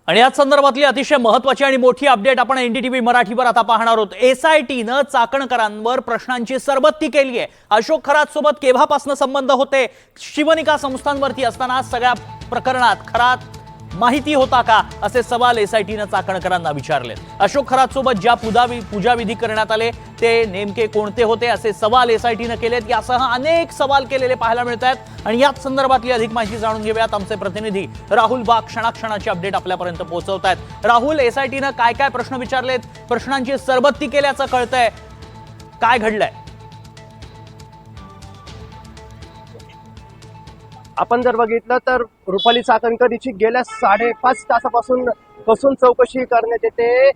आणि याच संदर्भातली अतिशय महत्त्वाची आणि मोठी अपडेट आपण एनडीटीव्ही मराठीवर आता पाहणार आहोत। एसआयटीनं चाकणकरांवर प्रश्नांची सरबत्ती केली आहे। अशोक खरात सोबत केव्हापासून संबंध होते? शिवनिका संस्थांवरती असताना सगळ्या प्रकरणात खरात माहिती होता का, असे सवाल एसआयटीनं चाकणकरांना विचारले। अशोक खरात सोबत ज्या पूजाविधी करण्यात आले ते नेमके कोणते होते, असे सवाल एसआयटीनं केलेत। यासह अनेक सवाल केलेले पाहायला मिळत आहेत आणि याच संदर्भातली अधिक माहिती जाणून घेऊयात। आमचे प्रतिनिधी राहुल बाग क्षणाक्षणाची अपडेट आपल्यापर्यंत पोहोचवतायत। राहुल, एसआयटीनं काय काय प्रश्न विचारलेत, प्रश्नांची सरबत्ती केल्याचं कळतंय, काय घडलंय? आपण जर बघितलं तर रुपाली चाकणकर हिची गेल्या 5.5 तासापासून चौकशी करण्यात येते।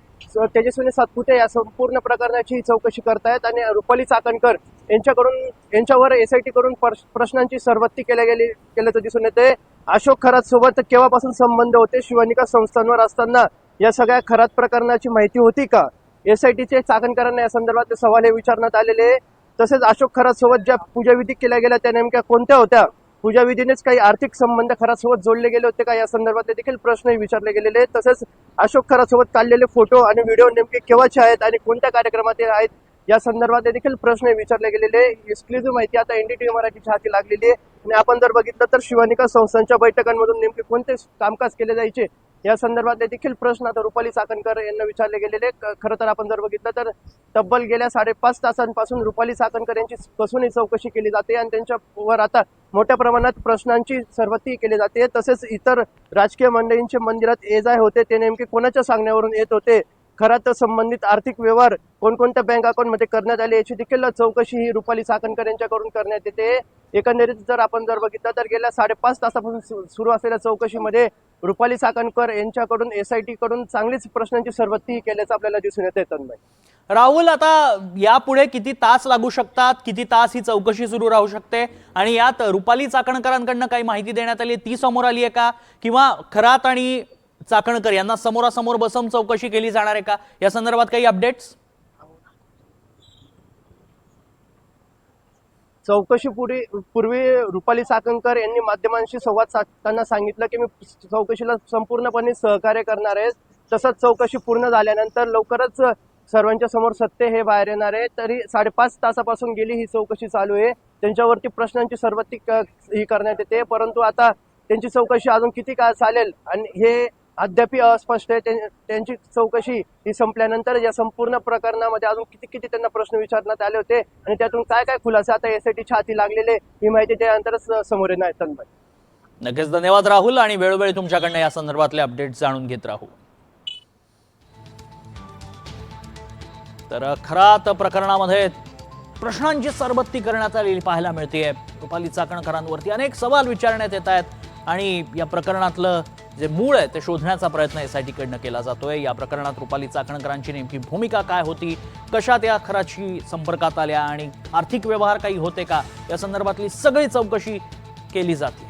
तेजस्विनी सातपुते या संपूर्ण प्रकरणाची चौकशी करतायत आणि रुपाली चाकणकर यांच्यावर एसआयटी कडून प्रश्नांची सरबत्ती केल्याचं दिसून येते। अशोक खरात सोबत केव्हापासून संबंध होते? शिवनिका संस्थांवर असताना या सगळ्या खरात प्रकरणाची माहिती होती का? एसआयटीचे चाकणकरांना या संदर्भात सवाल हे विचारण्यात आलेले। तसेच अशोक खरात सोबत ज्या पूजाविधी केल्या गेल्या त्या नेमक्या कोणत्या होत्या? पूजाविधीनेच काही आर्थिक संबंध खरातसोबत जोडले गेले होते का, या संदर्भात देखील प्रश्नही विचारले गेलेले। तसेच अशोक खरातसोबत काढलेले फोटो आणि व्हिडिओ नेमके केव्हाचे आहेत आणि कोणत्या कार्यक्रमात आहेत, या संदर्भात देखील प्रश्न विचारले गेलेले। एक्सक्लुझिव्ह माहिती आता एनडीटीव्ही मराठीच्या हाती लागलेली आहे आणि आपण जर बघितलं तर शिवनिका संस्थांच्या बैठकांमधून नेमके कोणते कामकाज केले जायचे या संदर्भात देखील प्रश्न आता रुपाली चाकणकर यांना विचारले गेलेले। खरं तर आपण जर बघितलं तर तब्बल गेल्या 5.5 तासांपासून रुपाली चाकणकर यांची कसून चौकशी केली जाते आणि त्यांच्यावर आता मोठ्या प्रमाणात प्रश्नांची सरबत्ती केली जाते। तसेच इतर राजकीय मंडळींचे मंदिरात ये-जा होते ते नेमके कोणाच्या सांगण्यावरून येत होते, खरात संबंधित आर्थिक व्यवहार कोणकोणत्या बँक अकाउंटमध्ये करण्यात आले याची देखील चौकशी ही रुपाली चाकणकर यांच्याकडून करण्यात येते। एकंदरीत जर आपण बघितलं तर गेल्या 5.5 तासापासून सुरू असलेल्या चौकशीमध्ये रुपाली चाकणकर यांच्याकडून एसआयटी कडून चांगलीच प्रश्नांची सरबत्ती केल्याचं आपल्याला दिसून येते। तन्मय, राहुल, आता यापुढे किती तास लागू शकतात, किती तास ही चौकशी सुरू राहू शकते आणि यात रुपाली चाकणकरांकडनं काही माहिती देण्यात आली ती समोर आली आहे का, किंवा खरात आणि चाकणकर यांना समोरासमोर बसवून चौकशी केली जाणार आहे का, या संदर्भात काही अपडेट्स? पूर्वी रुपाली चाकणकर यांनी माध्यमांशी संवाद साधताना सांगितलं की मी चौकशीला संपूर्णपणे सहकार्य करणार आहे। तसंच चौकशी पूर्ण झाल्यानंतर लवकरच सर्वांच्या समोर सत्य हे बाहेर येणार आहे। तरी 5.5 तासापासून गेली ही चौकशी चालू आहे, त्यांच्यावरती प्रश्नांची सरबत्ती ही करण्यात येते। परंतु आता त्यांची चौकशी अजून किती काळ चालेल आणि हे अद्याप अस्पष्ट आहे। त्यांची चौकशी ही संपल्यानंतर या संपूर्ण प्रकरणामध्ये अजून किती त्यांना प्रश्न विचारण्यात आले होते आणि त्यातून काय काय खुलासे आता एसआयटीच्या हाती लागलेले ही माहिती त्यानंतरच समोर येणार आहे। नक्कीच धन्यवाद राहुल, आणि वेळोवेळी तुमच्याकडनं या संदर्भातले अपडेट जाणून घेत राहू। तर खरात प्रकरणामध्ये प्रश्नांची सरबत्ती करण्यात आलेली पाहायला मिळते। रुपाली चाकणकरांवरती अनेक सवाल विचारण्यात येत आहेत आणि या प्रकरणातलं जे मूळ आहे ते शोधण्याचा प्रयत्न एसआयटी कडनं केला जातोय। या प्रकरणात रुपाली चाकणकरांची नेमकी भूमिका काय होती, कशा त्या खराची संपर्कात आल्या आणि आर्थिक व्यवहार काही होते का, या संदर्भातली सगळी चौकशी केली जाते।